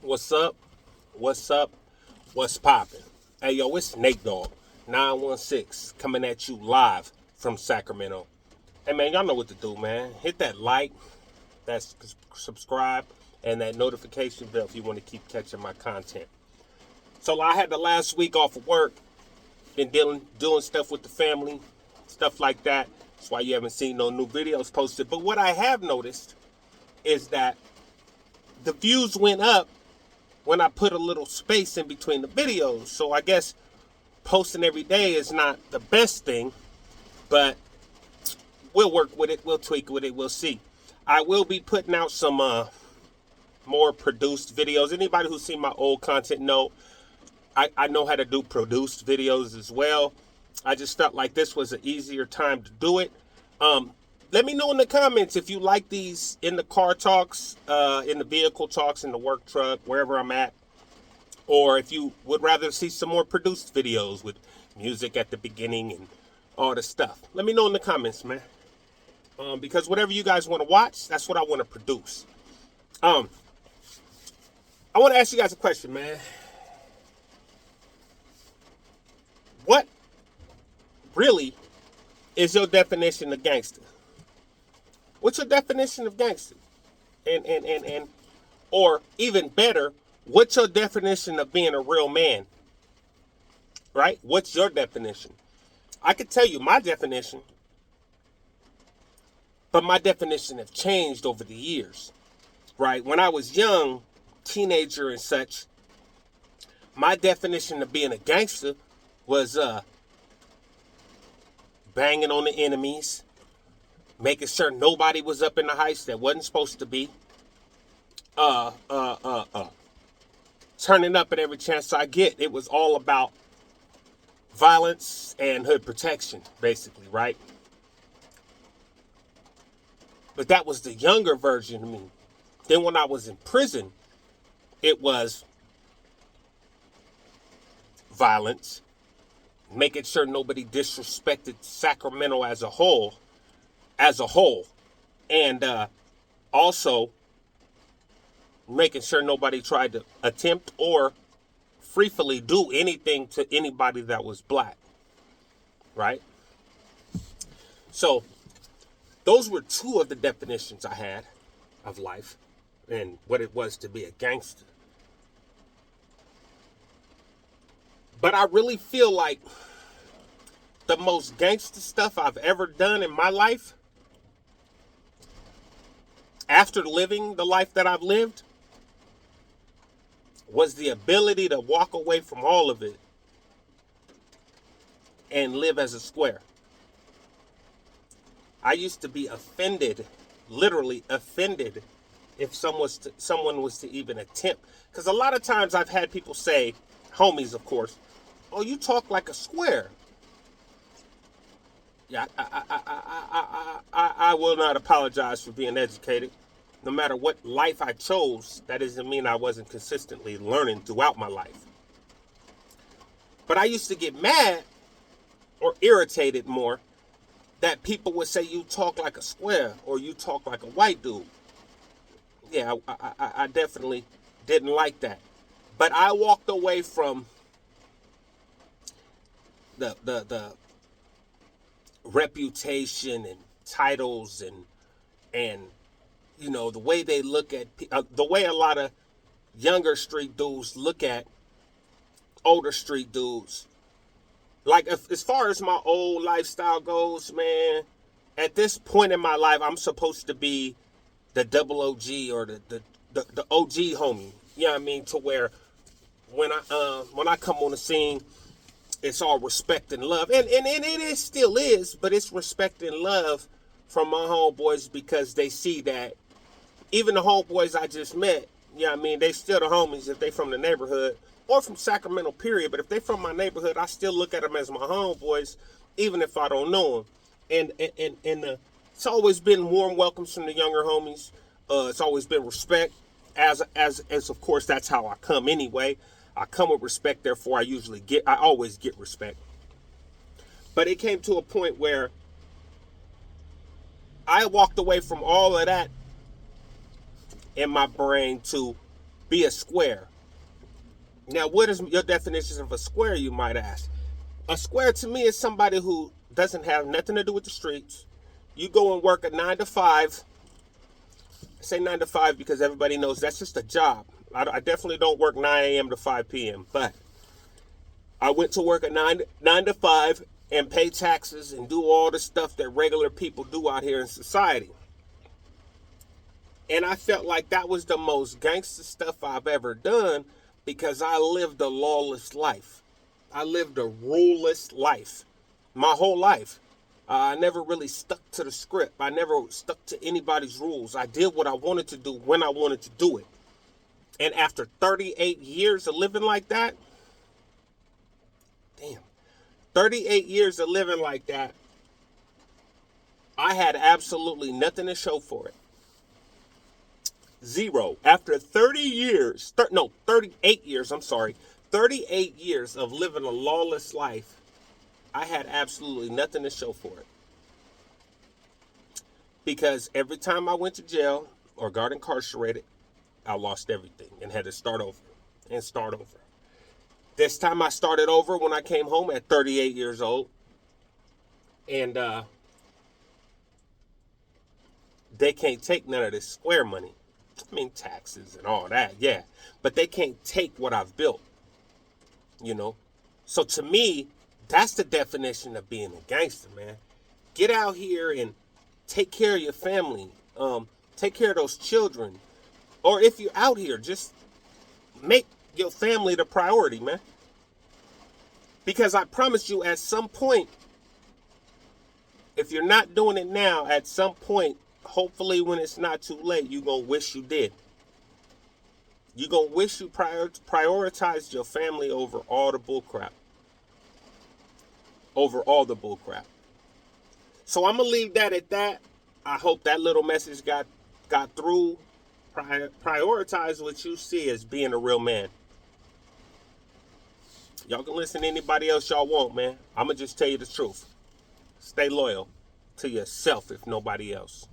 What's up? What's up? What's poppin'? Hey yo, it's Nate Dogg 916 coming at you live from Sacramento. Hey man, y'all know what to do, man. Hit that like, subscribe, and that notification bell if you want to keep catching my content. So I had the last week off of work, been doing stuff with the family, stuff like that. That's why you haven't seen no new videos posted. But what I have noticed is that the views went up when I put a little space in between the videos. So I guess posting every day is not the best thing, but we'll work with it. We'll tweak with it. We'll see. I will be putting out some more produced videos. Anybody who's seen my old content know I know how to do produced videos as well. I just felt like this was an easier time to do it. Let me know in the comments if you like these in the car talks, in the vehicle talks, in the work truck, wherever I'm at. Or if you would rather see some more produced videos with music at the beginning and all the stuff. Let me know in the comments, man. Because whatever you guys want to watch, that's what I want to produce. I want to ask you guys a question, man. What really is your definition of gangster? What's your definition of gangster? And or even better, what's your definition of being a real man? Right? What's your definition? I could tell you my definition, but my definition have changed over the years. Right? When I was young, teenager and such, my definition of being a gangster was banging on the enemies, making sure nobody was up in the heights that wasn't supposed to be, turning up at every chance I get. It was all about violence and hood protection, basically, right? But that was the younger version of me. Then when I was in prison, it was violence, making sure nobody disrespected Sacramento as a whole, and also making sure nobody tried to attempt or freely do anything to anybody that was black, right? So those were two of the definitions I had of life and what it was to be a gangster. But I really feel like the most gangster stuff I've ever done in my life, after living the life that I've lived, was the ability to walk away from all of it and live as a square. I used to be offended, literally offended, if someone was to even attempt. Because a lot of times I've had people say, homies of course, oh, you talk like a square. Yeah, I will not apologize for being educated. No matter what life I chose, that doesn't mean I wasn't consistently learning throughout my life. But I used to get mad or irritated more that people would say you talk like a square or you talk like a white dude. Yeah, I definitely didn't like that. But I walked away from the reputation and titles and you know the way they look at the way a lot of younger street dudes look at older street dudes. Like as far as my old lifestyle goes, man, at this point in my life, I'm supposed to be the double OG or the OG homie. You know what I mean? To where when I come on the scene, it's all respect and love. And it still is, but it's respect and love from my homeboys because they see that even the homeboys I just met, you know what I mean, they still the homies if they from the neighborhood or from Sacramento, period. But if they from my neighborhood, I still look at them as my homeboys, even if I don't know them. And it's always been warm welcomes from the younger homies. It's always been respect, as of course that's how I come anyway. I come with respect, therefore I always get respect. But it came to a point where I walked away from all of that in my brain to Be a square. Now, what is your definition of a square, you might ask? A square to me is somebody who doesn't have nothing to do with the streets. You go and work a 9 to 5. I say 9 to 5 because everybody knows that's just a job. I definitely don't work 9 a.m. to 5 p.m. But I went to work at 9 to 5 and pay taxes and do all the stuff that regular people do out here in society. And I felt like that was the most gangster stuff I've ever done because I lived a lawless life. I lived a ruleless life my whole life. I never really stuck to the script. I never stuck to anybody's rules. I did what I wanted to do when I wanted to do it. And after 38 years of living like that, 38 years of living like that, I had absolutely nothing to show for it. Zero. After 38 years of living a lawless life, I had absolutely nothing to show for it. Because every time I went to jail or got incarcerated, I lost everything and had to start over. This time I started over when I came home at 38 years old. And they can't take none of this square money. I mean, taxes and all that, yeah. But they can't take what I've built, you know. So to me, that's the definition of being a gangster, man. Get out here and take care of your family. Take care of those children. Or if you're out here, just make your family the priority, man. Because I promise you, at some point, if you're not doing it now, at some point, hopefully when it's not too late, you're going to wish you did. You're going to wish you prioritized your family over all the bullcrap. Over all the bullcrap. So I'm going to leave that at that. I hope that little message got through. Prioritize what you see as being a real man. Y'all can listen to anybody else y'all want, man. I'm going to just tell you the truth. Stay loyal to yourself if nobody else.